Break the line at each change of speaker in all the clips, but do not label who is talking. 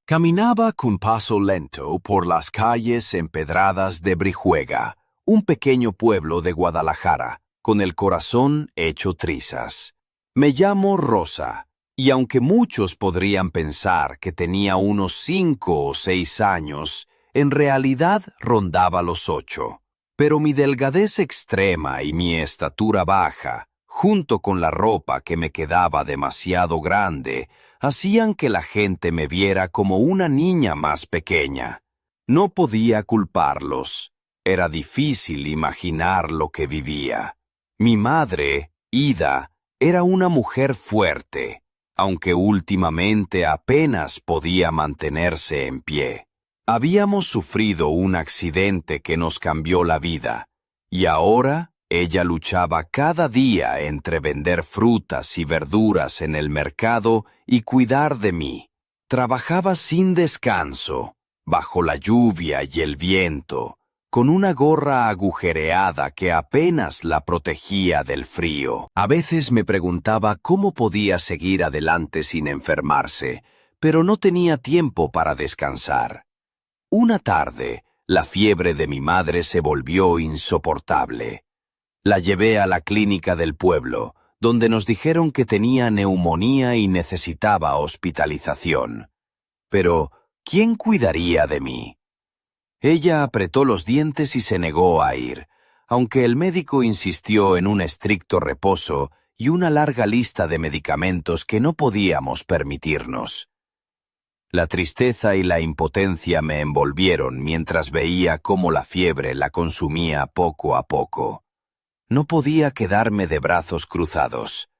Caminaba con paso lento por las calles empedradas de Brihuega, un pequeño pueblo de Guadalajara, con el corazón hecho trizas. Me llamo Rosa, y aunque muchos podrían pensar que tenía unos 5 o 6 años, en realidad rondaba los 8. Pero mi delgadez extrema y mi estatura baja, junto con la ropa que me quedaba demasiado grande, hacían que la gente me viera como una niña más pequeña. No podía culparlos. Era difícil imaginar lo que vivía. Mi madre, Ida, era una mujer fuerte, aunque últimamente apenas podía mantenerse en pie. Habíamos sufrido un accidente que nos cambió la vida, y ahora ella luchaba cada día entre vender frutas y verduras en el mercado y cuidar de mí. Trabajaba sin descanso, bajo la lluvia y el viento, con una gorra agujereada que apenas la protegía del frío. A veces me preguntaba cómo podía seguir adelante sin enfermarse, pero no tenía tiempo para descansar. Una tarde, la fiebre de mi madre se volvió insoportable. La llevé a la clínica del pueblo, donde nos dijeron que tenía neumonía y necesitaba hospitalización. Pero, ¿quién cuidaría de mí? Ella apretó los dientes y se negó a ir, aunque el médico insistió en un estricto reposo y una larga lista de medicamentos que no podíamos permitirnos. La tristeza y la impotencia me envolvieron mientras veía cómo la fiebre la consumía poco a poco. No podía quedarme de brazos cruzados.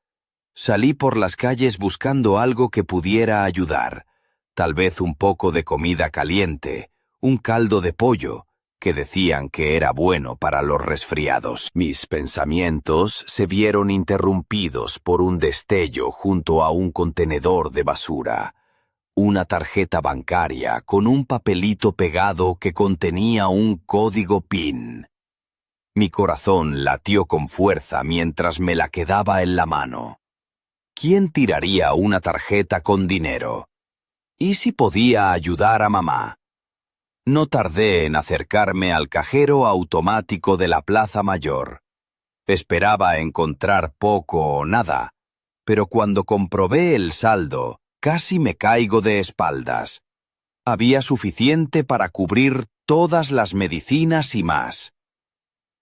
Salí por las calles buscando algo que pudiera ayudar, tal vez un poco de comida caliente, un caldo de pollo, que decían que era bueno para los resfriados. Mis pensamientos se vieron interrumpidos por un destello junto a un contenedor de basura. Una tarjeta bancaria con un papelito pegado que contenía un código PIN. Mi corazón latió con fuerza mientras me la quedaba en la mano. ¿Quién tiraría una tarjeta con dinero? ¿Y si podía ayudar a mamá? No tardé en acercarme al cajero automático de la Plaza Mayor. Esperaba encontrar poco o nada, pero cuando comprobé el saldo, casi me caigo de espaldas. Había suficiente para cubrir todas las medicinas y más.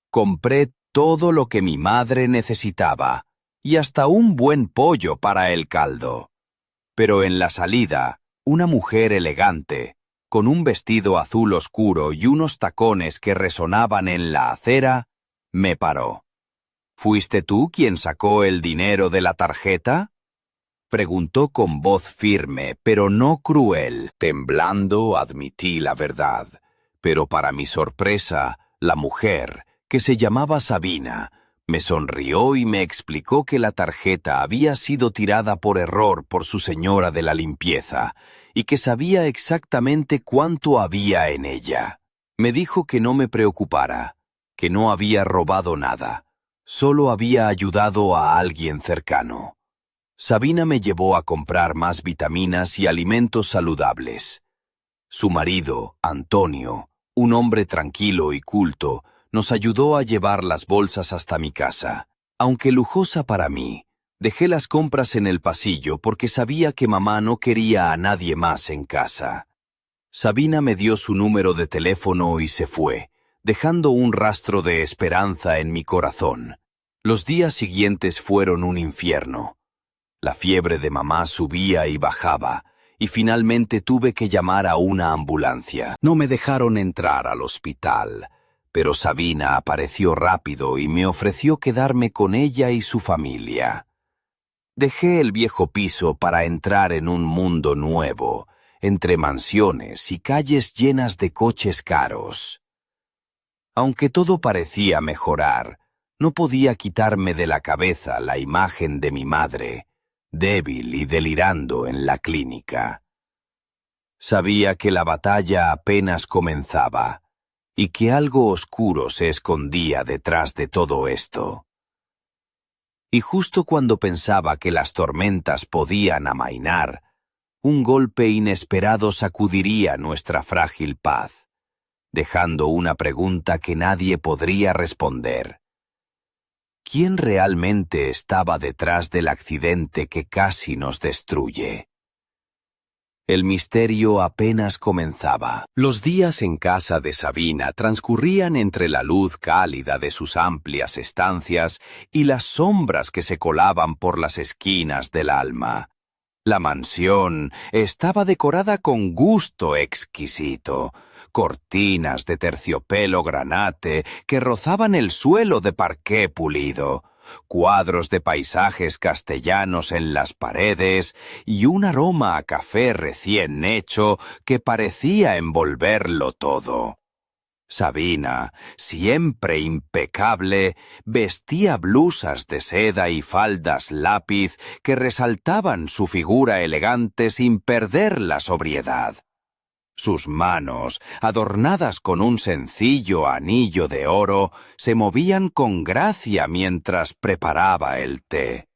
Compré todo lo que mi madre necesitaba, y hasta un buen pollo para el caldo. Pero en la salida, una mujer elegante, con un vestido azul oscuro y unos tacones que resonaban en la acera, me paró. ¿Fuiste tú quien sacó el dinero de la tarjeta?, preguntó con voz firme, pero no cruel. Temblando admití la verdad, pero para mi sorpresa, la mujer, que se llamaba Sabina, me sonrió y me explicó que la tarjeta había sido tirada por error por su señora de la limpieza y que sabía exactamente cuánto había en ella. Me dijo que no me preocupara, que no había robado nada, solo había ayudado a alguien cercano. Sabina me llevó a comprar más vitaminas y alimentos saludables. Su marido, Antonio, un hombre tranquilo y culto, nos ayudó a llevar las bolsas hasta mi casa. Aunque lujosa para mí, dejé las compras en el pasillo porque sabía que mamá no quería a nadie más en casa. Sabina me dio su número de teléfono y se fue, dejando un rastro de esperanza en mi corazón. Los días siguientes fueron un infierno. La fiebre de mamá subía y bajaba, y finalmente tuve que llamar a una ambulancia. No me dejaron entrar al hospital, pero Sabina apareció rápido y me ofreció quedarme con ella y su familia. Dejé el viejo piso para entrar en un mundo nuevo, entre mansiones y calles llenas de coches caros. Aunque todo parecía mejorar, no podía quitarme de la cabeza la imagen de mi madre, débil y delirando en la clínica. Sabía que la batalla apenas comenzaba y que algo oscuro se escondía detrás de todo esto. Y justo cuando pensaba que las tormentas podían amainar, un golpe inesperado sacudiría nuestra frágil paz, dejando una pregunta que nadie podría responder. ¿Quién realmente estaba detrás del accidente que casi nos destruye? El misterio apenas comenzaba. Los días en casa de Sabina transcurrían entre la luz cálida de sus amplias estancias y las sombras que se colaban por las esquinas del alma. La mansión estaba decorada con gusto exquisito, cortinas de terciopelo granate que rozaban el suelo de parqué pulido, cuadros de paisajes castellanos en las paredes y un aroma a café recién hecho que parecía envolverlo todo. Sabina, siempre impecable, vestía blusas de seda y faldas lápiz que resaltaban su figura elegante sin perder la sobriedad. Sus manos, adornadas con un sencillo anillo de oro, se movían con gracia mientras preparaba el té.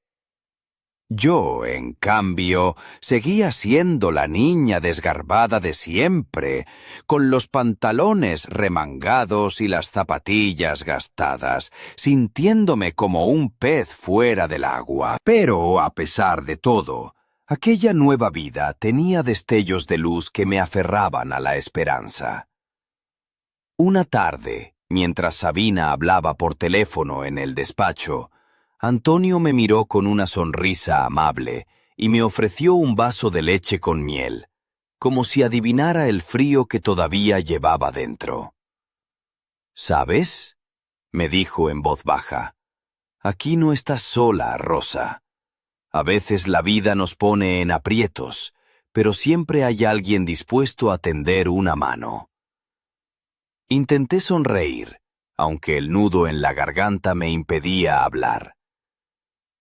Yo, en cambio, seguía siendo la niña desgarbada de siempre, con los pantalones remangados y las zapatillas gastadas, sintiéndome como un pez fuera del agua. Pero, a pesar de todo, aquella nueva vida tenía destellos de luz que me aferraban a la esperanza. Una tarde, mientras Sabina hablaba por teléfono en el despacho, Antonio me miró con una sonrisa amable y me ofreció un vaso de leche con miel, como si adivinara el frío que todavía llevaba dentro. ¿Sabes?, me dijo en voz baja, aquí no estás sola, Rosa. A veces la vida nos pone en aprietos, pero siempre hay alguien dispuesto a tender una mano. Intenté sonreír, aunque el nudo en la garganta me impedía hablar.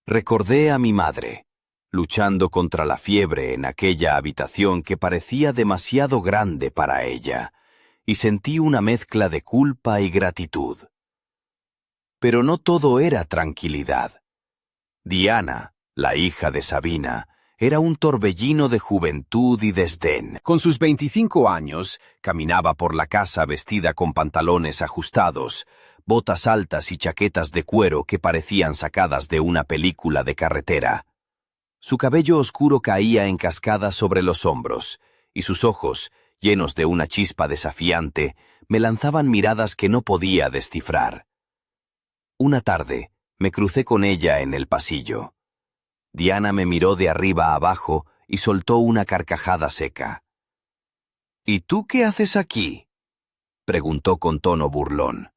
Recordé a mi madre, luchando contra la fiebre en aquella habitación que parecía demasiado grande para ella, y sentí una mezcla de culpa y gratitud. Pero no todo era tranquilidad. Diana, la hija de Sabina, era un torbellino de juventud y desdén. Con sus 25 años, caminaba por la casa vestida con pantalones ajustados, botas altas y chaquetas de cuero que parecían sacadas de una película de carretera. Su cabello oscuro caía en cascada sobre los hombros, y sus ojos, llenos de una chispa desafiante, me lanzaban miradas que no podía descifrar. Una tarde, me crucé con ella en el pasillo. Diana me miró de arriba a abajo y soltó una carcajada seca. «¿Y tú qué haces aquí?», preguntó con tono burlón.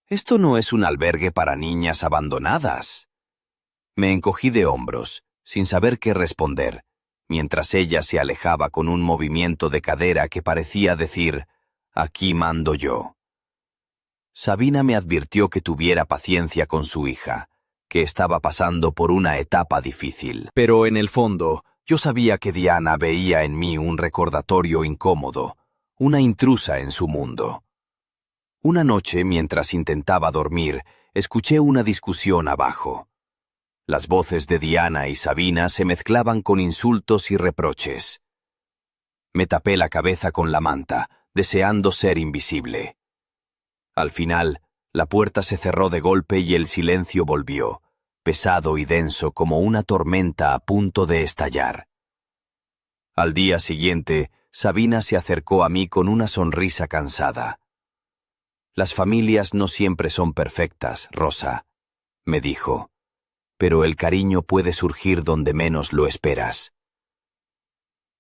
«Esto no es un albergue para niñas abandonadas». Me encogí de hombros, sin saber qué responder, mientras ella se alejaba con un movimiento de cadera que parecía decir, «Aquí mando yo». Sabina me advirtió que tuviera paciencia con su hija, que estaba pasando por una etapa difícil. Pero en el fondo, yo sabía que Diana veía en mí un recordatorio incómodo, una intrusa en su mundo. Una noche, mientras intentaba dormir, escuché una discusión abajo. Las voces de Diana y Sabina se mezclaban con insultos y reproches. Me tapé la cabeza con la manta, deseando ser invisible. Al final, la puerta se cerró de golpe y el silencio volvió, pesado y denso como una tormenta a punto de estallar. Al día siguiente, Sabina se acercó a mí con una sonrisa cansada. «Las familias no siempre son perfectas, Rosa», me dijo, «pero el cariño puede surgir donde menos lo esperas».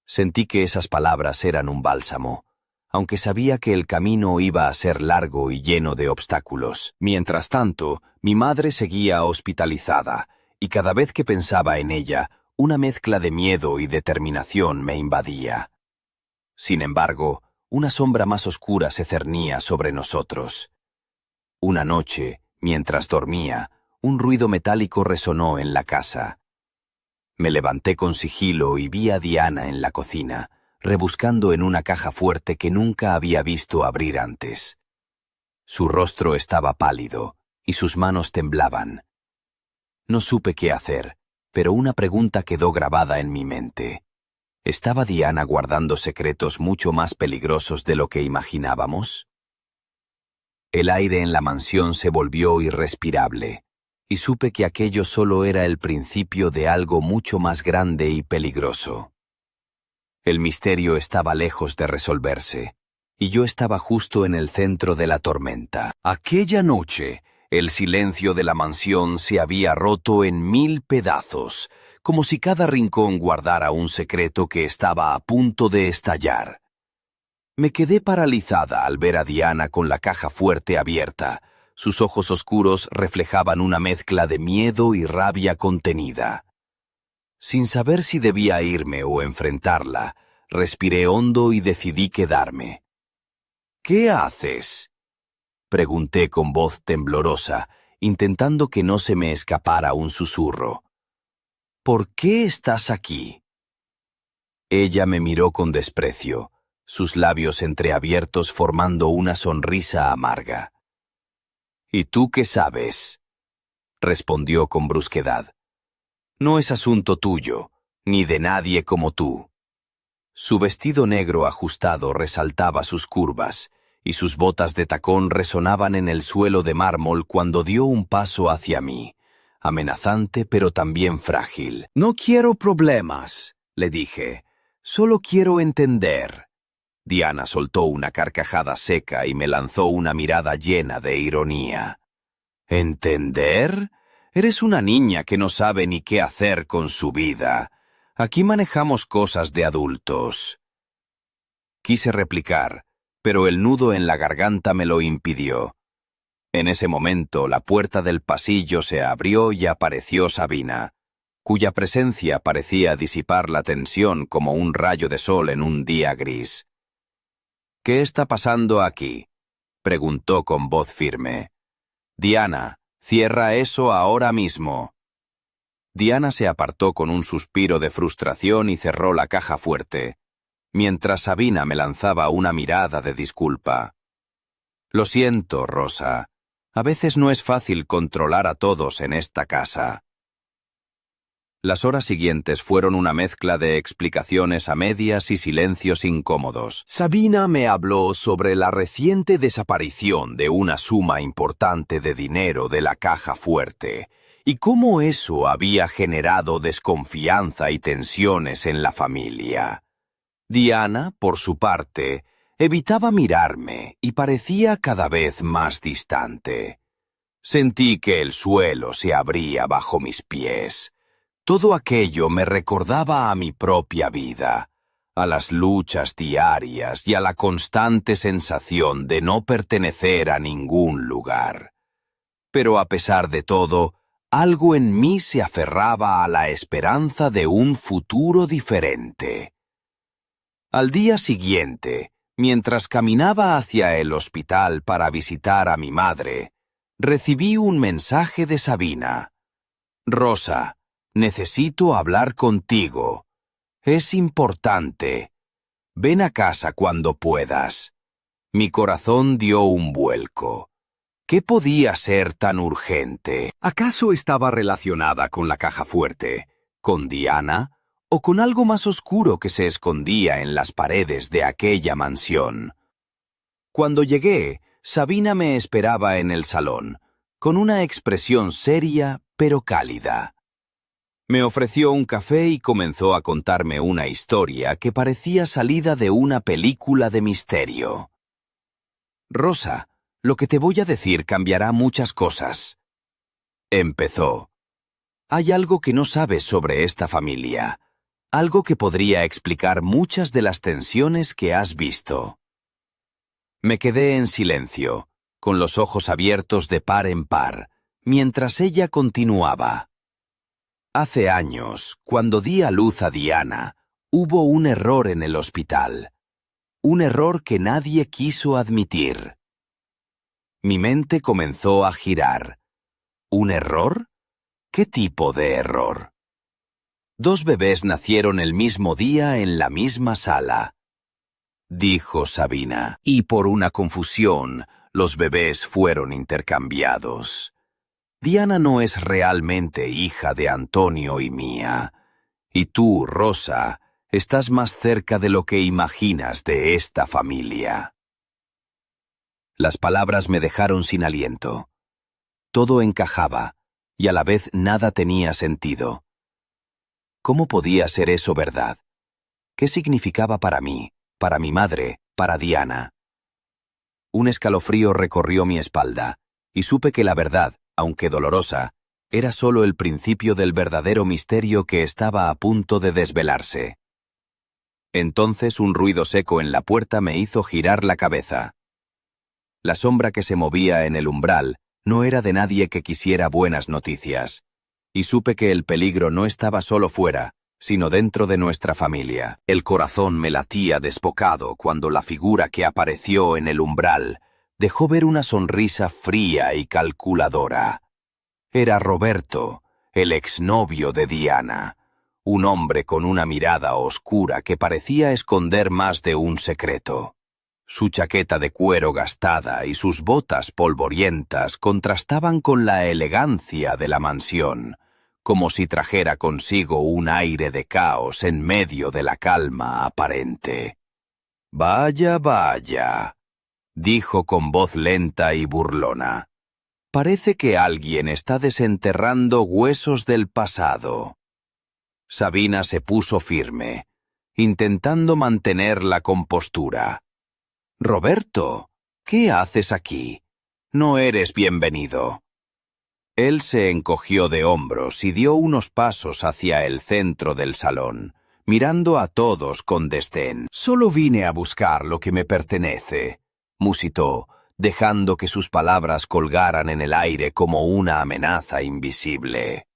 Sentí que esas palabras eran un bálsamo, aunque sabía que el camino iba a ser largo y lleno de obstáculos. Mientras tanto, mi madre seguía hospitalizada, y cada vez que pensaba en ella, una mezcla de miedo y determinación me invadía. Sin embargo, una sombra más oscura se cernía sobre nosotros. Una noche, mientras dormía, un ruido metálico resonó en la casa. Me levanté con sigilo y vi a Diana en la cocina, rebuscando en una caja fuerte que nunca había visto abrir antes. Su rostro estaba pálido y sus manos temblaban. No supe qué hacer, pero una pregunta quedó grabada en mi mente. ¿Estaba Diana guardando secretos mucho más peligrosos de lo que imaginábamos? El aire en la mansión se volvió irrespirable, y supe que aquello solo era el principio de algo mucho más grande y peligroso. El misterio estaba lejos de resolverse, y yo estaba justo en el centro de la tormenta. Aquella noche, el silencio de la mansión se había roto en 1000 pedazos, como si cada rincón guardara un secreto que estaba a punto de estallar. Me quedé paralizada al ver a Diana con la caja fuerte abierta. Sus ojos oscuros reflejaban una mezcla de miedo y rabia contenida. Sin saber si debía irme o enfrentarla, respiré hondo y decidí quedarme. «¿Qué haces?», pregunté con voz temblorosa, intentando que no se me escapara un susurro. «¿Por qué estás aquí?». Ella me miró con desprecio, sus labios entreabiertos formando una sonrisa amarga. «¿Y tú qué sabes?», respondió con brusquedad. «No es asunto tuyo, ni de nadie como tú». Su vestido negro ajustado resaltaba sus curvas, y sus botas de tacón resonaban en el suelo de mármol cuando dio un paso hacia mí, amenazante pero también frágil. «No quiero problemas», le dije. «Solo quiero entender». Diana soltó una carcajada seca y me lanzó una mirada llena de ironía. «¿Entender? Eres una niña que no sabe ni qué hacer con su vida. Aquí manejamos cosas de adultos». Quise replicar, pero el nudo en la garganta me lo impidió. En ese momento la puerta del pasillo se abrió y apareció Sabina, cuya presencia parecía disipar la tensión como un rayo de sol en un día gris. «¿Qué está pasando aquí?», preguntó con voz firme. «Diana, cierra eso ahora mismo». Diana se apartó con un suspiro de frustración y cerró la caja fuerte, mientras Sabina me lanzaba una mirada de disculpa. «Lo siento, Rosa. A veces no es fácil controlar a todos en esta casa». Las horas siguientes fueron una mezcla de explicaciones a medias y silencios incómodos. Sabina me habló sobre la reciente desaparición de una suma importante de dinero de la caja fuerte y cómo eso había generado desconfianza y tensiones en la familia. Diana, por su parte, evitaba mirarme y parecía cada vez más distante. Sentí que el suelo se abría bajo mis pies. Todo aquello me recordaba a mi propia vida, a las luchas diarias y a la constante sensación de no pertenecer a ningún lugar. Pero a pesar de todo, algo en mí se aferraba a la esperanza de un futuro diferente. Al día siguiente, mientras caminaba hacia el hospital para visitar a mi madre, recibí un mensaje de Sabina. «Rosa, necesito hablar contigo. Es importante. Ven a casa cuando puedas». Mi corazón dio un vuelco. ¿Qué podía ser tan urgente? ¿Acaso estaba relacionada con la caja fuerte, con Diana, o con algo más oscuro que se escondía en las paredes de aquella mansión? Cuando llegué, Sabina me esperaba en el salón, con una expresión seria pero cálida. Me ofreció un café y comenzó a contarme una historia que parecía salida de una película de misterio. «Rosa, lo que te voy a decir cambiará muchas cosas», empezó. «Hay algo que no sabes sobre esta familia, algo que podría explicar muchas de las tensiones que has visto». Me quedé en silencio, con los ojos abiertos de par en par, mientras ella continuaba. «Hace años, cuando di a luz a Diana, hubo un error en el hospital. Un error que nadie quiso admitir». Mi mente comenzó a girar. ¿Un error? ¿Qué tipo de error? 2 bebés nacieron el mismo día en la misma sala, dijo Sabina, y por una confusión, los bebés fueron intercambiados. Diana no es realmente hija de Antonio y mía, y tú, Rosa, Estás más cerca de lo que imaginas de esta familia. Las palabras me dejaron sin aliento. Todo encajaba, y a la vez nada tenía sentido. ¿Cómo podía ser eso verdad? ¿Qué significaba para mí, para mi madre, para Diana? Un escalofrío recorrió mi espalda, y supe que la verdad, aunque dolorosa, era solo el principio del verdadero misterio que estaba a punto de desvelarse. Entonces un ruido seco en la puerta me hizo girar la cabeza. La sombra que se movía en el umbral no era de nadie que quisiera buenas noticias, y supe que el peligro no estaba solo fuera, sino dentro de nuestra familia. El corazón me latía desbocado cuando la figura que apareció en el umbral dejó ver una sonrisa fría y calculadora. Era Roberto, el exnovio de Diana, un hombre con una mirada oscura que parecía esconder más de un secreto. Su chaqueta de cuero gastada y sus botas polvorientas contrastaban con la elegancia de la mansión, como si trajera consigo un aire de caos en medio de la calma aparente. «Vaya, vaya», dijo con voz lenta y burlona. «Parece que alguien está desenterrando huesos del pasado». Sabina se puso firme, intentando mantener la compostura. «Roberto, ¿qué haces aquí? No eres bienvenido». Él se encogió de hombros y dio unos pasos hacia el centro del salón, mirando a todos con desdén. «Solo vine a buscar lo que me pertenece», musitó, dejando que sus palabras colgaran en el aire como una amenaza invisible.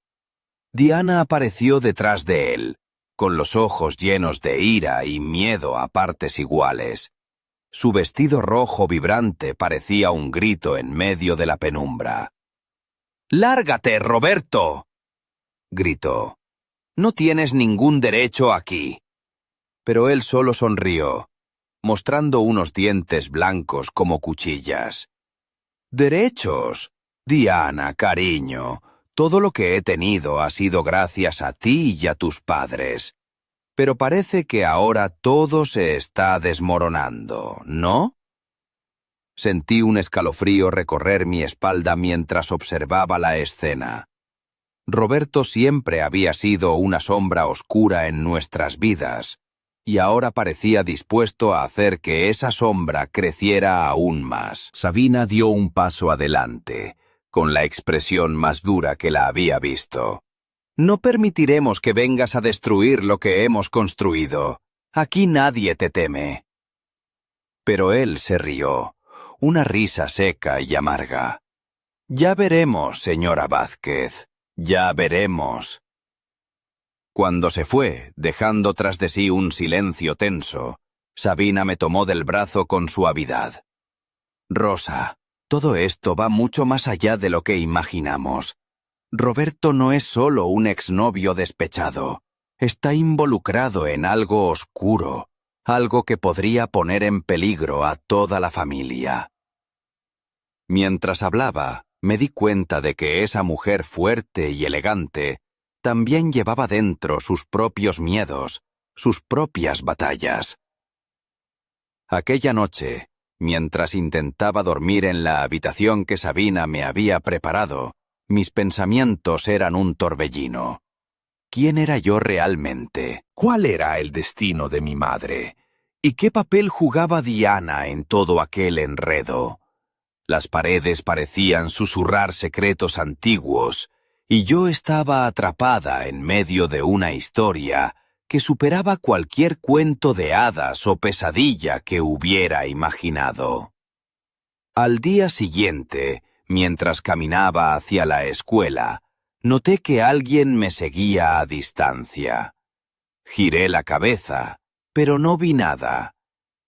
Diana apareció detrás de él, con los ojos llenos de ira y miedo a partes iguales. Su vestido rojo vibrante parecía un grito en medio de la penumbra. «¡Lárgate, Roberto!», gritó. «No tienes ningún derecho aquí». Pero él solo sonrió, mostrando unos dientes blancos como cuchillas. «¿Derechos? Diana, cariño, todo lo que he tenido ha sido gracias a ti y a tus padres. Pero parece que ahora todo se está desmoronando, ¿no?» Sentí un escalofrío recorrer mi espalda mientras observaba la escena. Roberto siempre había sido una sombra oscura en nuestras vidas, y ahora parecía dispuesto a hacer que esa sombra creciera aún más. Sabina dio un paso adelante, con la expresión más dura que la había visto. «No permitiremos que vengas a destruir lo que hemos construido. Aquí nadie te teme». Pero él se rió, una risa seca y amarga. «Ya veremos, señora Vázquez, ya veremos». Cuando se fue, dejando tras de sí un silencio tenso, Sabina me tomó del brazo con suavidad. «Rosa, todo esto va mucho más allá de lo que imaginamos. Roberto no es solo un exnovio despechado. Está involucrado en algo oscuro, algo que podría poner en peligro a toda la familia». Mientras hablaba, me di cuenta de que esa mujer fuerte y elegante también llevaba dentro sus propios miedos, sus propias batallas. Aquella noche, mientras intentaba dormir en la habitación que Sabina me había preparado, mis pensamientos eran un torbellino. ¿Quién era yo realmente? ¿Cuál era el destino de mi madre? ¿Y qué papel jugaba Diana en todo aquel enredo? Las paredes parecían susurrar secretos antiguos, y yo estaba atrapada en medio de una historia que superaba cualquier cuento de hadas o pesadilla que hubiera imaginado. Al día siguiente, mientras caminaba hacia la escuela, noté que alguien me seguía a distancia. Giré la cabeza, pero no vi nada.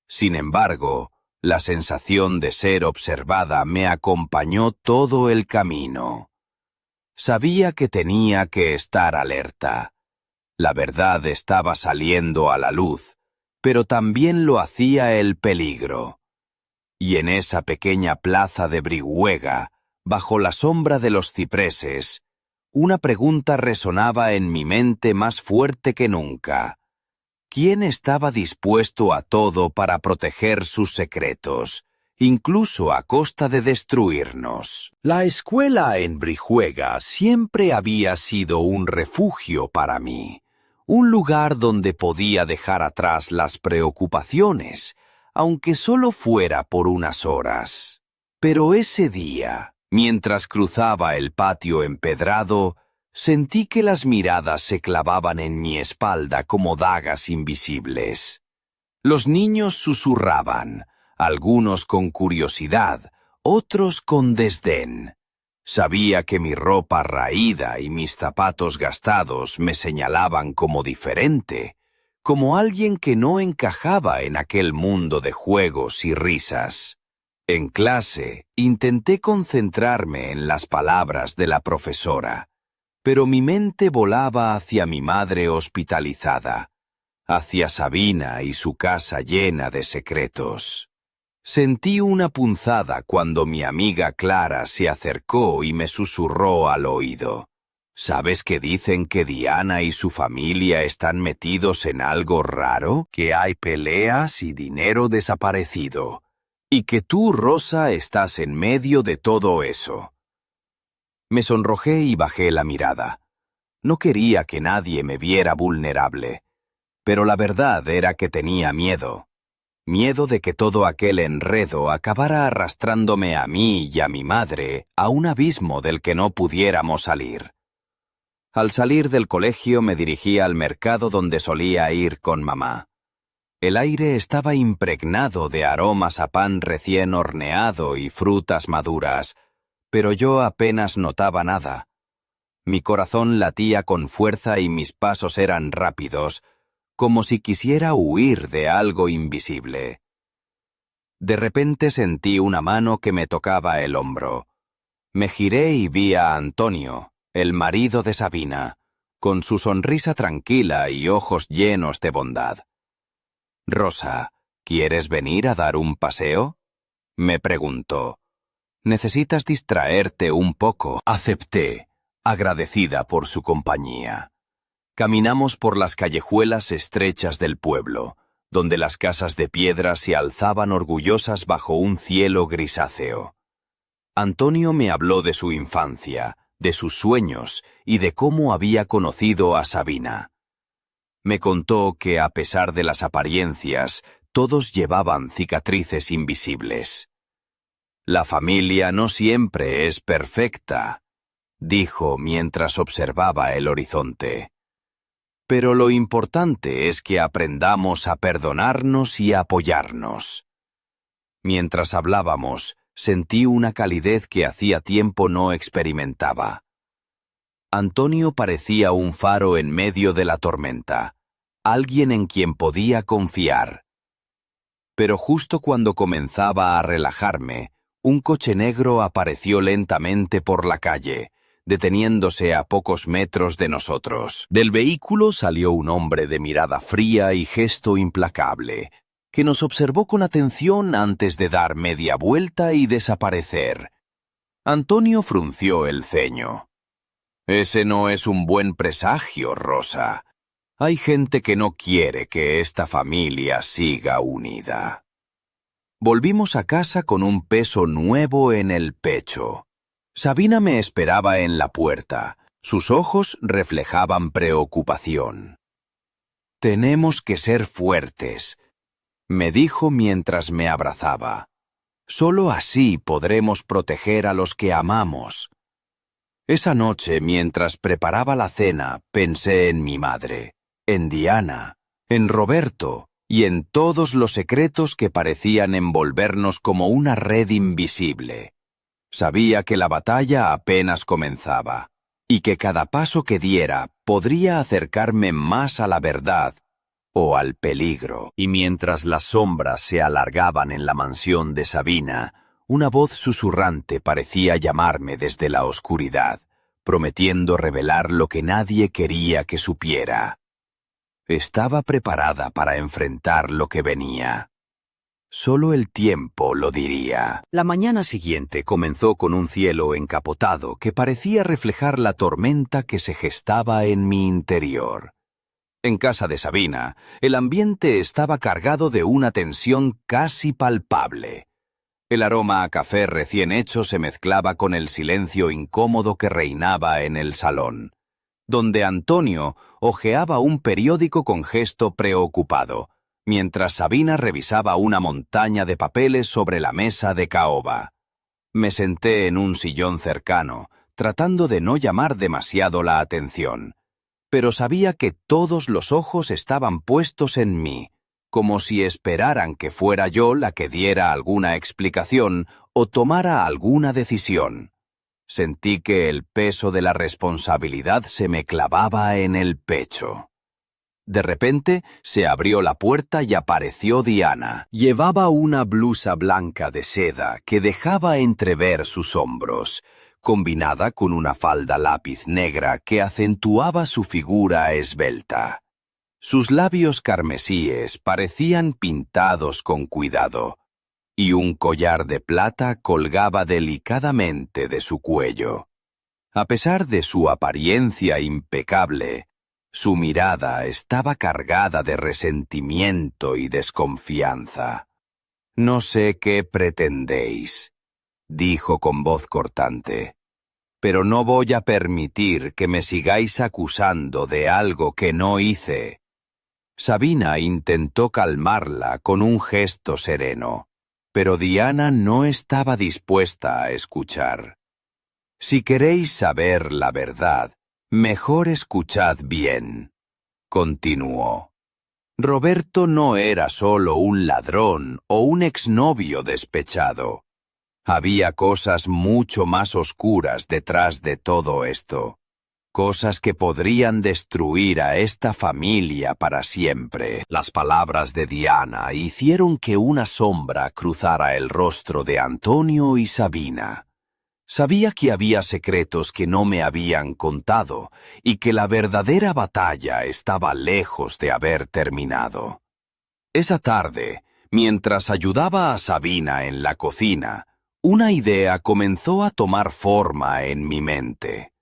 Sin embargo, la sensación de ser observada me acompañó todo el camino. Sabía que tenía que estar alerta. La verdad estaba saliendo a la luz, pero también lo hacía el peligro. Y en esa pequeña plaza de Brihuega, bajo la sombra de los cipreses, una pregunta resonaba en mi mente más fuerte que nunca. ¿Quién estaba dispuesto a todo para proteger sus secretos, incluso a costa de destruirnos? La escuela en Brihuega siempre había sido un refugio para mí, un lugar donde podía dejar atrás las preocupaciones, aunque solo fuera por unas horas. Pero ese día, mientras cruzaba el patio empedrado, sentí que las miradas se clavaban en mi espalda como dagas invisibles. Los niños susurraban, algunos con curiosidad, otros con desdén. Sabía que mi ropa raída y mis zapatos gastados me señalaban como diferente, como alguien que no encajaba en aquel mundo de juegos y risas. En clase, intenté concentrarme en las palabras de la profesora, pero mi mente volaba hacia mi madre hospitalizada, hacia Sabina y su casa llena de secretos. Sentí una punzada cuando mi amiga Clara se acercó y me susurró al oído. ¿Sabes que dicen que Diana y su familia están metidos en algo raro? Que hay peleas y dinero desaparecido. Y que tú, Rosa, estás en medio de todo eso. Me sonrojé y bajé la mirada. No quería que nadie me viera vulnerable, pero la verdad era que tenía miedo. Miedo de que todo aquel enredo acabara arrastrándome a mí y a mi madre a un abismo del que no pudiéramos salir. Al salir del colegio me dirigí al mercado donde solía ir con mamá. El aire estaba impregnado de aromas a pan recién horneado y frutas maduras, pero yo apenas notaba nada. Mi corazón latía con fuerza y mis pasos eran rápidos, como si quisiera huir de algo invisible. De repente sentí una mano que me tocaba el hombro. Me giré y vi a Antonio, el marido de Sabina, con su sonrisa tranquila y ojos llenos de bondad. «Rosa, ¿quieres venir a dar un paseo?», me preguntó. «Necesitas distraerte un poco». Acepté, agradecida por su compañía. Caminamos por las callejuelas estrechas del pueblo, donde las casas de piedra se alzaban orgullosas bajo un cielo grisáceo. Antonio me habló de su infancia, de sus sueños y de cómo había conocido a Sabina. Me contó que, a pesar de las apariencias, todos llevaban cicatrices invisibles. «La familia no siempre es perfecta», dijo mientras observaba el horizonte. «Pero lo importante es que aprendamos a perdonarnos y a apoyarnos». Mientras hablábamos, sentí una calidez que hacía tiempo no experimentaba. Antonio parecía un faro en medio de la tormenta, alguien en quien podía confiar. Pero justo cuando comenzaba a relajarme, un coche negro apareció lentamente por la calle, deteniéndose a pocos metros de nosotros. Del vehículo salió un hombre de mirada fría y gesto implacable, que nos observó con atención antes de dar media vuelta y desaparecer. Antonio frunció el ceño. «Ese no es un buen presagio, Rosa. Hay gente que no quiere que esta familia siga unida». Volvimos a casa con un peso nuevo en el pecho. Sabina me esperaba en la puerta. Sus ojos reflejaban preocupación. «Tenemos que ser fuertes», me dijo mientras me abrazaba. «Solo así podremos proteger a los que amamos». Esa noche, mientras preparaba la cena, pensé en mi madre, en Diana, en Roberto y en todos los secretos que parecían envolvernos como una red invisible. Sabía que la batalla apenas comenzaba, y que cada paso que diera podría acercarme más a la verdad o al peligro. Y mientras las sombras se alargaban en la mansión de Sabina, una voz susurrante parecía llamarme desde la oscuridad, prometiendo revelar lo que nadie quería que supiera. Estaba preparada para enfrentar lo que venía. Solo el tiempo lo diría. La mañana siguiente comenzó con un cielo encapotado que parecía reflejar la tormenta que se gestaba en mi interior. En casa de Sabina, el ambiente estaba cargado de una tensión casi palpable. El aroma a café recién hecho se mezclaba con el silencio incómodo que reinaba en el salón, donde Antonio hojeaba un periódico con gesto preocupado, mientras Sabina revisaba una montaña de papeles sobre la mesa de caoba. Me senté en un sillón cercano, tratando de no llamar demasiado la atención, pero sabía que todos los ojos estaban puestos en mí, como si esperaran que fuera yo la que diera alguna explicación o tomara alguna decisión. Sentí que el peso de la responsabilidad se me clavaba en el pecho. De repente se abrió la puerta y apareció Diana. Llevaba una blusa blanca de seda que dejaba entrever sus hombros, combinada con una falda lápiz negra que acentuaba su figura esbelta. Sus labios carmesíes parecían pintados con cuidado, y un collar de plata colgaba delicadamente de su cuello. A pesar de su apariencia impecable, su mirada estaba cargada de resentimiento y desconfianza. «No sé qué pretendéis», dijo con voz cortante, «pero no voy a permitir que me sigáis acusando de algo que no hice». Sabina intentó calmarla con un gesto sereno, pero Diana no estaba dispuesta a escuchar. «Si queréis saber la verdad, mejor escuchad bien», continuó. Roberto no era solo un ladrón o un exnovio despechado. Había cosas mucho más oscuras detrás de todo esto. Cosas que podrían destruir a esta familia para siempre. Las palabras de Diana hicieron que una sombra cruzara el rostro de Antonio y Sabina. Sabía que había secretos que no me habían contado y que la verdadera batalla estaba lejos de haber terminado. Esa tarde, mientras ayudaba a Sabina en la cocina, una idea comenzó a tomar forma en mi mente.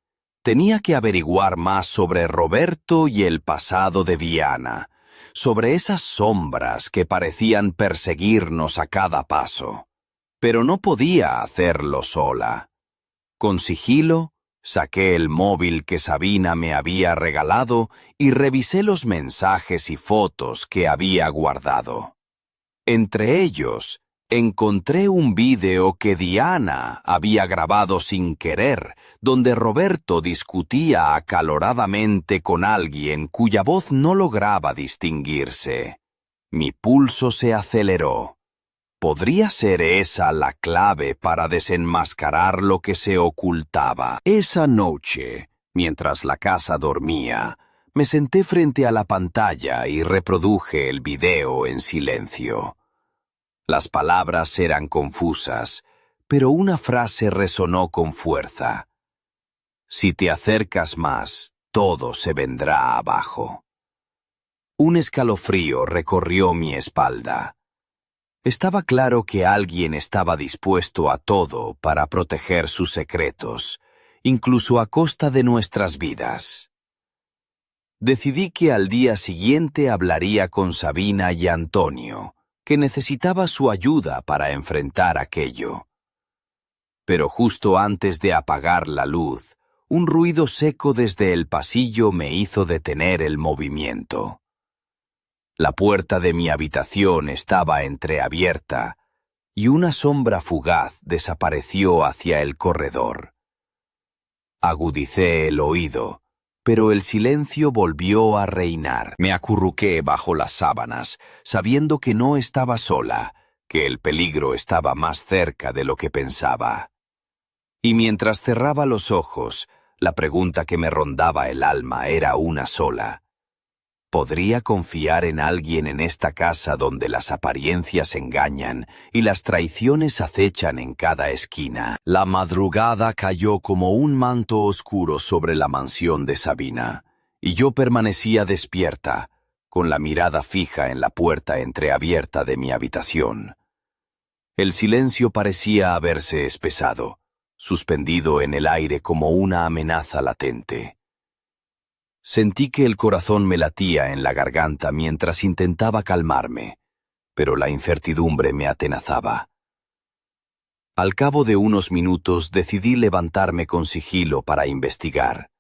Tenía que averiguar más sobre Roberto y el pasado de Diana, sobre esas sombras que parecían perseguirnos a cada paso. Pero no podía hacerlo sola. Con sigilo, saqué el móvil que Sabina me había regalado y revisé los mensajes y fotos que había guardado. Entre ellos, encontré un vídeo que Diana había grabado sin querer, donde Roberto discutía acaloradamente con alguien cuya voz no lograba distinguirse. Mi pulso se aceleró. ¿Podría ser esa la clave para desenmascarar lo que se ocultaba? Esa noche, mientras la casa dormía, me senté frente a la pantalla y reproduje el video en silencio. Las palabras eran confusas, pero una frase resonó con fuerza. «Si te acercas más, todo se vendrá abajo». Un escalofrío recorrió mi espalda. Estaba claro que alguien estaba dispuesto a todo para proteger sus secretos, incluso a costa de nuestras vidas. Decidí que al día siguiente hablaría con Sabina y Antonio, que necesitaba su ayuda para enfrentar aquello. Pero justo antes de apagar la luz, un ruido seco desde el pasillo me hizo detener el movimiento. La puerta de mi habitación estaba entreabierta y una sombra fugaz desapareció hacia el corredor. Agudicé el oído, pero el silencio volvió a reinar. Me acurruqué bajo las sábanas, sabiendo que no estaba sola, que el peligro estaba más cerca de lo que pensaba. Y mientras cerraba los ojos, la pregunta que me rondaba el alma era una sola. ¿Podría confiar en alguien en esta casa donde las apariencias engañan y las traiciones acechan en cada esquina? La madrugada cayó como un manto oscuro sobre la mansión de Sabina, y yo permanecía despierta, con la mirada fija en la puerta entreabierta de mi habitación. El silencio parecía haberse espesado, suspendido en el aire como una amenaza latente. Sentí que el corazón me latía en la garganta mientras intentaba calmarme, pero la incertidumbre me atenazaba. Al cabo de unos minutos decidí levantarme con sigilo para investigar.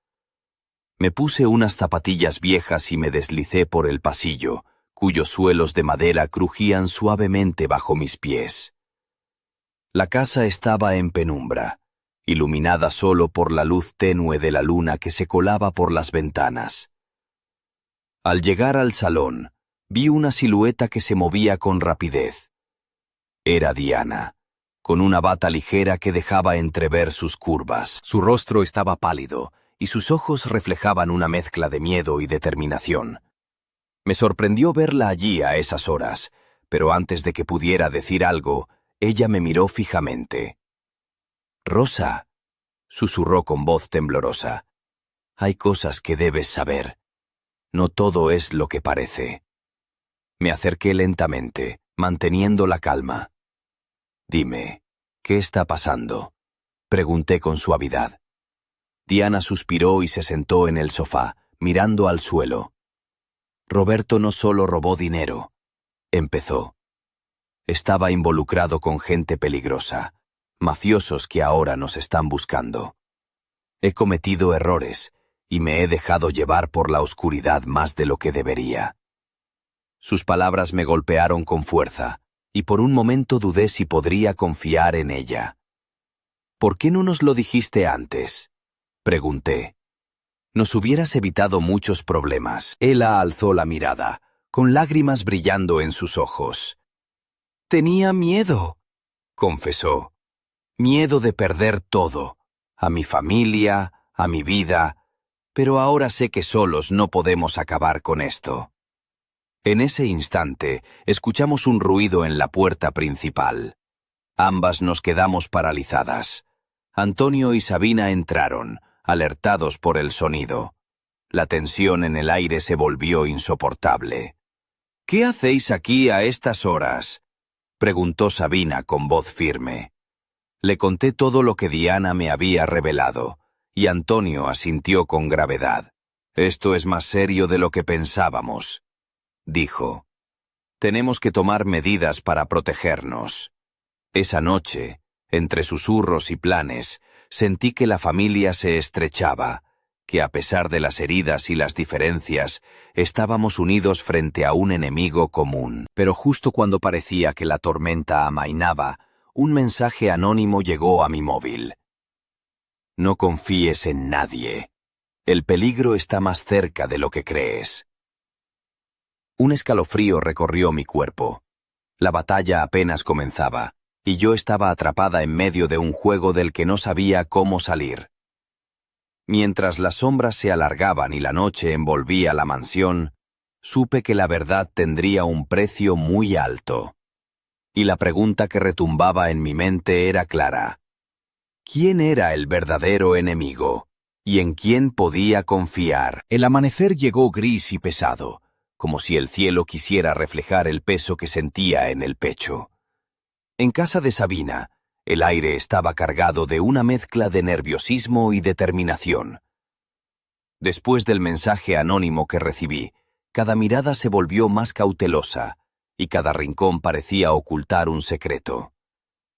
Me puse unas zapatillas viejas y me deslicé por el pasillo, cuyos suelos de madera crujían suavemente bajo mis pies. La casa estaba en penumbra, iluminada solo por la luz tenue de la luna que se colaba por las ventanas. Al llegar al salón, vi una silueta que se movía con rapidez. Era Diana, con una bata ligera que dejaba entrever sus curvas. Su rostro estaba pálido, y sus ojos reflejaban una mezcla de miedo y determinación. Me sorprendió verla allí a esas horas, pero antes de que pudiera decir algo, ella me miró fijamente. «Rosa», susurró con voz temblorosa, «hay cosas que debes saber. No todo es lo que parece». Me acerqué lentamente, manteniendo la calma. «Dime, ¿qué está pasando?», pregunté con suavidad. Diana suspiró y se sentó en el sofá, mirando al suelo. «Roberto no solo robó dinero», empezó. «Estaba involucrado con gente peligrosa, mafiosos que ahora nos están buscando. He cometido errores y me he dejado llevar por la oscuridad más de lo que debería». Sus palabras me golpearon con fuerza, y por un momento dudé si podría confiar en ella. «¿Por qué no nos lo dijiste antes?», pregunté. «Nos hubieras evitado muchos problemas». Ella alzó la mirada, con lágrimas brillando en sus ojos. «Tenía miedo», confesó. «Miedo de perder todo, a mi familia, a mi vida, pero ahora sé que solos no podemos acabar con esto». En ese instante, escuchamos un ruido en la puerta principal. Ambas nos quedamos paralizadas. Antonio y Sabina entraron, alertados por el sonido. La tensión en el aire se volvió insoportable. «¿Qué hacéis aquí a estas horas?», preguntó Sabina con voz firme. Le conté todo lo que Diana me había revelado, y Antonio asintió con gravedad. «Esto es más serio de lo que pensábamos», dijo. «Tenemos que tomar medidas para protegernos». Esa noche, entre susurros y planes, sentí que la familia se estrechaba, que a pesar de las heridas y las diferencias, estábamos unidos frente a un enemigo común. Pero justo cuando parecía que la tormenta amainaba, un mensaje anónimo llegó a mi móvil. «No confíes en nadie. El peligro está más cerca de lo que crees». Un escalofrío recorrió mi cuerpo. La batalla apenas comenzaba, y yo estaba atrapada en medio de un juego del que no sabía cómo salir. Mientras las sombras se alargaban y la noche envolvía la mansión, supe que la verdad tendría un precio muy alto. Y la pregunta que retumbaba en mi mente era clara. ¿Quién era el verdadero enemigo? ¿Y en quién podía confiar? El amanecer llegó gris y pesado, como si el cielo quisiera reflejar el peso que sentía en el pecho. En casa de Sabina, el aire estaba cargado de una mezcla de nerviosismo y determinación. Después del mensaje anónimo que recibí, cada mirada se volvió más cautelosa, y cada rincón parecía ocultar un secreto.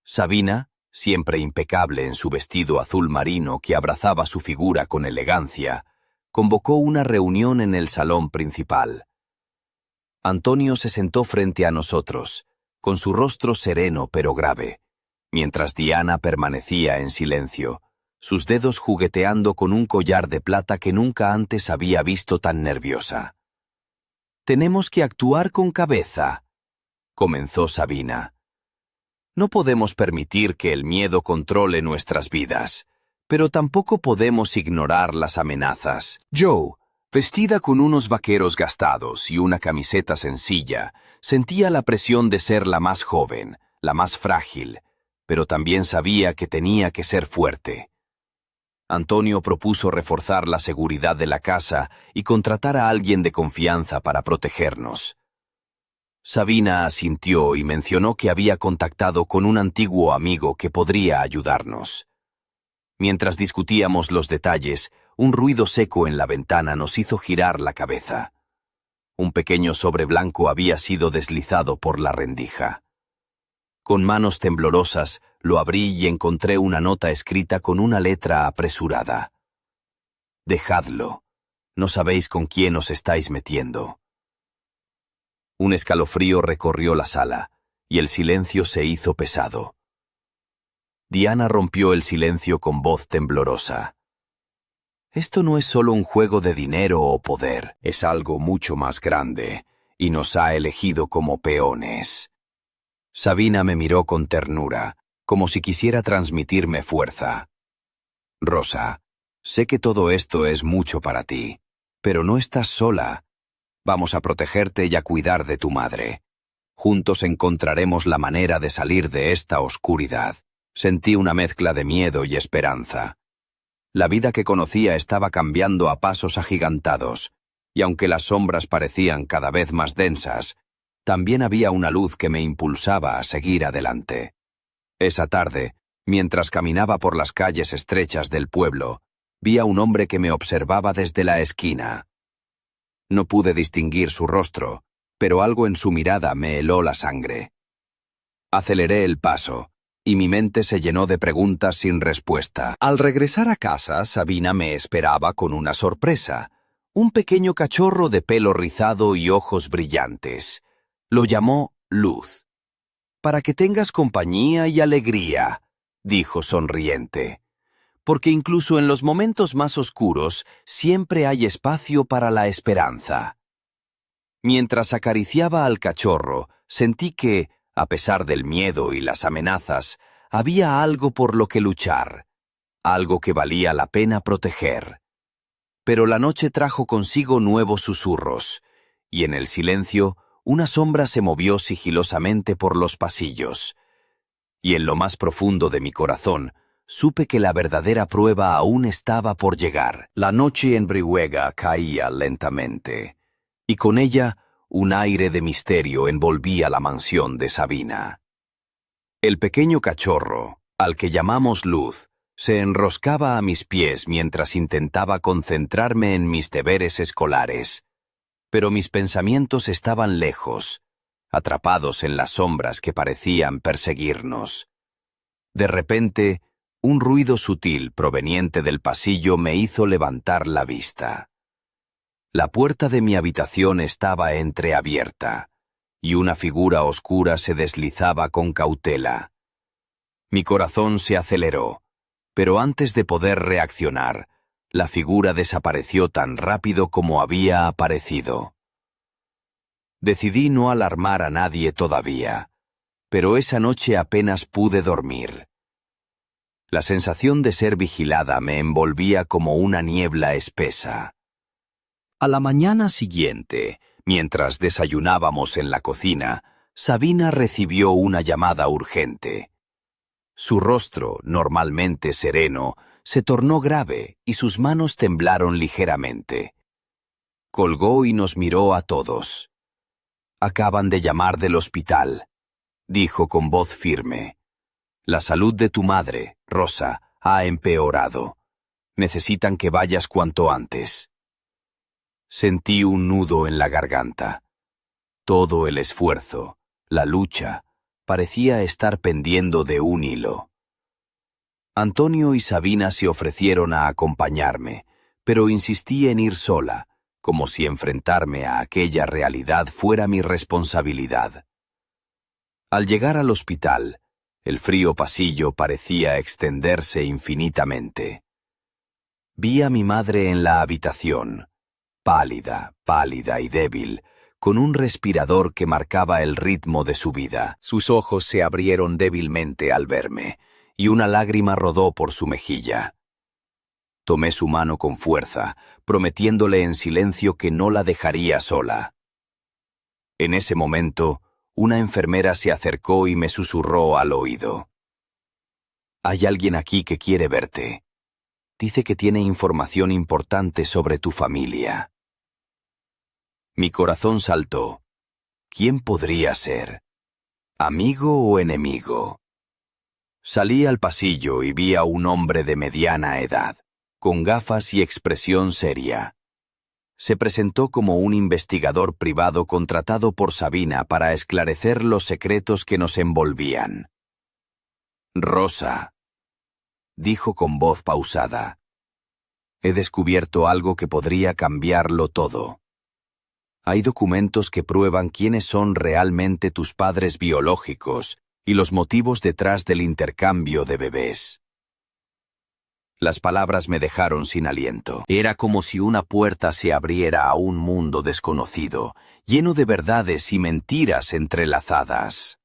Sabina, siempre impecable en su vestido azul marino que abrazaba su figura con elegancia, convocó una reunión en el salón principal. Antonio se sentó frente a nosotros, con su rostro sereno pero grave, mientras Diana permanecía en silencio, sus dedos jugueteando con un collar de plata que nunca antes había visto tan nerviosa. «Tenemos que actuar con cabeza», comenzó Sabina. «No podemos permitir que el miedo controle nuestras vidas, pero tampoco podemos ignorar las amenazas». Joe, vestida con unos vaqueros gastados y una camiseta sencilla, sentía la presión de ser la más joven, la más frágil, pero también sabía que tenía que ser fuerte. Antonio propuso reforzar la seguridad de la casa y contratar a alguien de confianza para protegernos. Sabina asintió y mencionó que había contactado con un antiguo amigo que podría ayudarnos. Mientras discutíamos los detalles, Un ruido seco en la ventana nos hizo girar la cabeza. Un pequeño sobre blanco había sido deslizado por la rendija. Con manos temblorosas lo abrí y encontré una nota escrita con una letra apresurada. «Dejadlo. No sabéis con quién os estáis metiendo». Un escalofrío recorrió la sala, y el silencio se hizo pesado. Diana rompió el silencio con voz temblorosa. «Esto no es solo un juego de dinero o poder, es algo mucho más grande, y nos ha elegido como peones». Sabina me miró con ternura, como si quisiera transmitirme fuerza. «Rosa, sé que todo esto es mucho para ti, pero no estás sola. Vamos a protegerte y a cuidar de tu madre. Juntos encontraremos la manera de salir de esta oscuridad». Sentí una mezcla de miedo y esperanza. La vida que conocía estaba cambiando a pasos agigantados, y aunque las sombras parecían cada vez más densas, también había una luz que me impulsaba a seguir adelante. Esa tarde, mientras caminaba por las calles estrechas del pueblo, vi a un hombre que me observaba desde la esquina. No pude distinguir su rostro, pero algo en su mirada me heló la sangre. Aceleré el paso, y mi mente se llenó de preguntas sin respuesta. Al regresar a casa, Sabina me esperaba con una sorpresa. Un pequeño cachorro de pelo rizado y ojos brillantes. Lo llamó Luz. «Para que tengas compañía y alegría», dijo sonriente. «Porque incluso en los momentos más oscuros siempre hay espacio para la esperanza». Mientras acariciaba al cachorro, sentí que, a pesar del miedo y las amenazas, había algo por lo que luchar, algo que valía la pena proteger. Pero la noche trajo consigo nuevos susurros, y en el silencio una sombra se movió sigilosamente por los pasillos. Y en lo más profundo de mi corazón, supe que la verdadera prueba aún estaba por llegar. La noche en Brihuega caía lentamente, y con ella un aire de misterio envolvía la mansión de Sabina. El pequeño cachorro, al que llamamos Luz, se enroscaba a mis pies mientras intentaba concentrarme en mis deberes escolares. Pero mis pensamientos estaban lejos, atrapados en las sombras que parecían perseguirnos. De repente, un ruido sutil proveniente del pasillo me hizo levantar la vista. La puerta de mi habitación estaba entreabierta, y una figura oscura se deslizaba con cautela. Mi corazón se aceleró, pero antes de poder reaccionar, la figura desapareció tan rápido como había aparecido. Decidí no alarmar a nadie todavía, pero esa noche apenas pude dormir. La sensación de ser vigilada me envolvía como una niebla espesa. A la mañana siguiente, mientras desayunábamos en la cocina, Sabina recibió una llamada urgente. Su rostro, normalmente sereno, se tornó grave y sus manos temblaron ligeramente. Colgó y nos miró a todos. «Acaban de llamar del hospital», dijo con voz firme. «La salud de tu madre, Rosa, ha empeorado. Necesitan que vayas cuanto antes». Sentí un nudo en la garganta. Todo el esfuerzo, la lucha, parecía estar pendiendo de un hilo. Antonio y Sabina se ofrecieron a acompañarme, pero insistí en ir sola, como si enfrentarme a aquella realidad fuera mi responsabilidad. Al llegar al hospital, el frío pasillo parecía extenderse infinitamente. Vi a mi madre en la habitación, pálida y débil, con un respirador que marcaba el ritmo de su vida. Sus ojos se abrieron débilmente al verme, y una lágrima rodó por su mejilla. Tomé su mano con fuerza, prometiéndole en silencio que no la dejaría sola. En ese momento, una enfermera se acercó y me susurró al oído. «Hay alguien aquí que quiere verte. Dice que tiene información importante sobre tu familia». Mi corazón saltó. ¿Quién podría ser? ¿Amigo o enemigo? Salí al pasillo y vi a un hombre de mediana edad, con gafas y expresión seria. Se presentó como un investigador privado contratado por Sabina para esclarecer los secretos que nos envolvían. «Rosa», dijo con voz pausada, «he descubierto algo que podría cambiarlo todo. Hay documentos que prueban quiénes son realmente tus padres biológicos y los motivos detrás del intercambio de bebés». Las palabras me dejaron sin aliento. Era como si una puerta se abriera a un mundo desconocido, lleno de verdades y mentiras entrelazadas.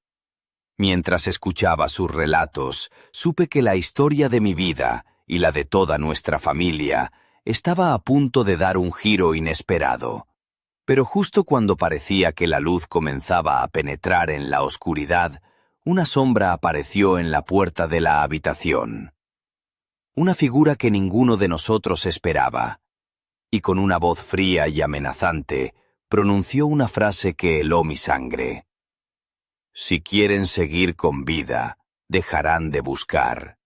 Mientras escuchaba sus relatos, supe que la historia de mi vida y la de toda nuestra familia estaba a punto de dar un giro inesperado. Pero justo cuando parecía que la luz comenzaba a penetrar en la oscuridad, una sombra apareció en la puerta de la habitación. Una figura que ninguno de nosotros esperaba, y con una voz fría y amenazante, pronunció una frase que heló mi sangre. «Si quieren seguir con vida, dejarán de buscar».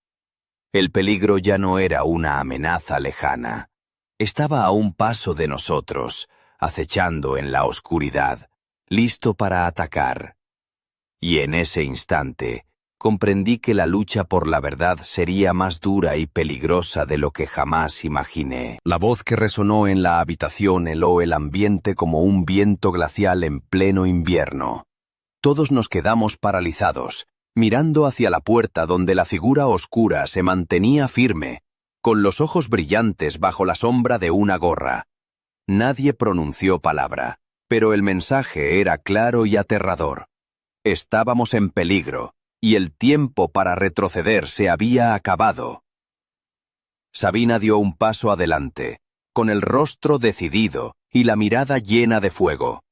El peligro ya no era una amenaza lejana. Estaba a un paso de nosotros, acechando en la oscuridad, listo para atacar. Y en ese instante, comprendí que la lucha por la verdad sería más dura y peligrosa de lo que jamás imaginé. La voz que resonó en la habitación heló el ambiente como un viento glacial en pleno invierno. Todos nos quedamos paralizados, mirando hacia la puerta donde la figura oscura se mantenía firme, con los ojos brillantes bajo la sombra de una gorra. Nadie pronunció palabra, pero el mensaje era claro y aterrador. Estábamos en peligro, y el tiempo para retroceder se había acabado. Sabina dio un paso adelante, con el rostro decidido y la mirada llena de fuego.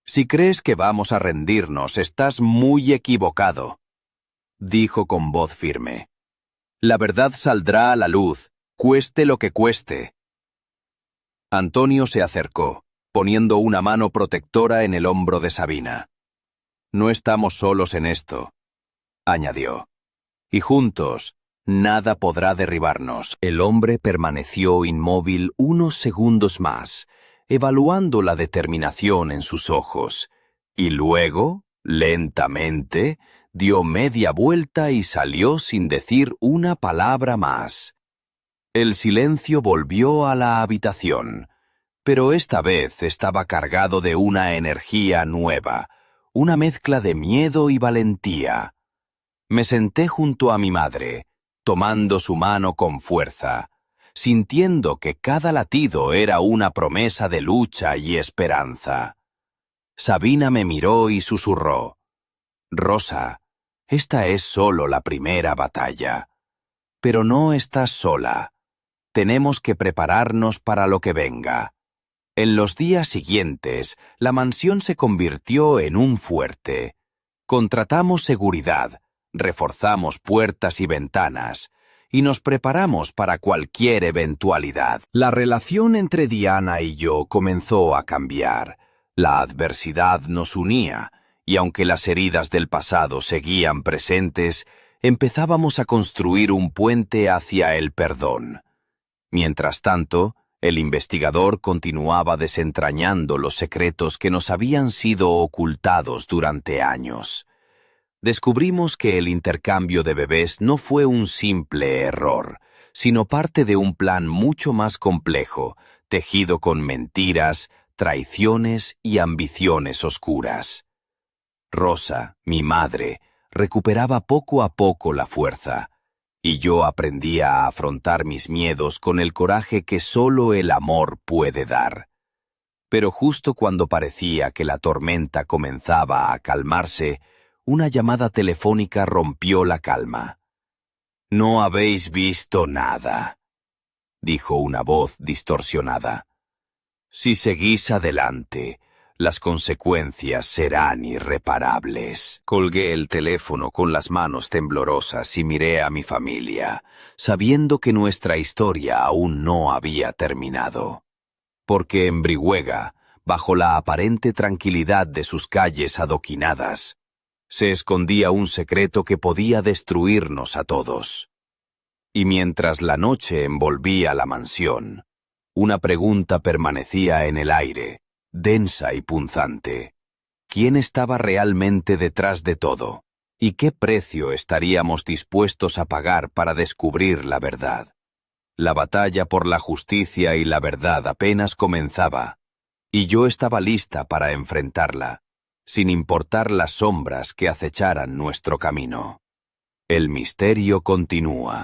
«Si crees que vamos a rendirnos, estás muy equivocado», dijo con voz firme. «La verdad saldrá a la luz, cueste lo que cueste». Antonio se acercó, poniendo una mano protectora en el hombro de Sabina. «No estamos solos en esto», añadió, «y juntos nada podrá derribarnos». El hombre permaneció inmóvil unos segundos más, evaluando la determinación en sus ojos, y luego, lentamente, dio media vuelta y salió sin decir una palabra más. El silencio volvió a la habitación, pero esta vez estaba cargado de una energía nueva, una mezcla de miedo y valentía. Me senté junto a mi madre, tomando su mano con fuerza, sintiendo que cada latido era una promesa de lucha y esperanza. Sabina me miró y susurró: «Rosa, esta es solo la primera batalla. Pero no estás sola. Tenemos que prepararnos para lo que venga». En los días siguientes, la mansión se convirtió en un fuerte. Contratamos seguridad, reforzamos puertas y ventanas, y nos preparamos para cualquier eventualidad. La relación entre Diana y yo comenzó a cambiar. La adversidad nos unía, y aunque las heridas del pasado seguían presentes, empezábamos a construir un puente hacia el perdón. Mientras tanto, el investigador continuaba desentrañando los secretos que nos habían sido ocultados durante años. Descubrimos que el intercambio de bebés no fue un simple error, sino parte de un plan mucho más complejo, tejido con mentiras, traiciones y ambiciones oscuras. Rosa, mi madre, recuperaba poco a poco la fuerza, y yo aprendía a afrontar mis miedos con el coraje que solo el amor puede dar. Pero justo cuando parecía que la tormenta comenzaba a calmarse, una llamada telefónica rompió la calma. «No habéis visto nada», dijo una voz distorsionada. «Si seguís adelante, las consecuencias serán irreparables». Colgué el teléfono con las manos temblorosas y miré a mi familia, sabiendo que nuestra historia aún no había terminado. Porque en Brihuega, bajo la aparente tranquilidad de sus calles adoquinadas, se escondía un secreto que podía destruirnos a todos. Y mientras la noche envolvía la mansión, una pregunta permanecía en el aire, densa y punzante. ¿Quién estaba realmente detrás de todo? ¿Y qué precio estaríamos dispuestos a pagar para descubrir la verdad? La batalla por la justicia y la verdad apenas comenzaba, y yo estaba lista para enfrentarla, sin importar las sombras que acecharan nuestro camino. El misterio continúa.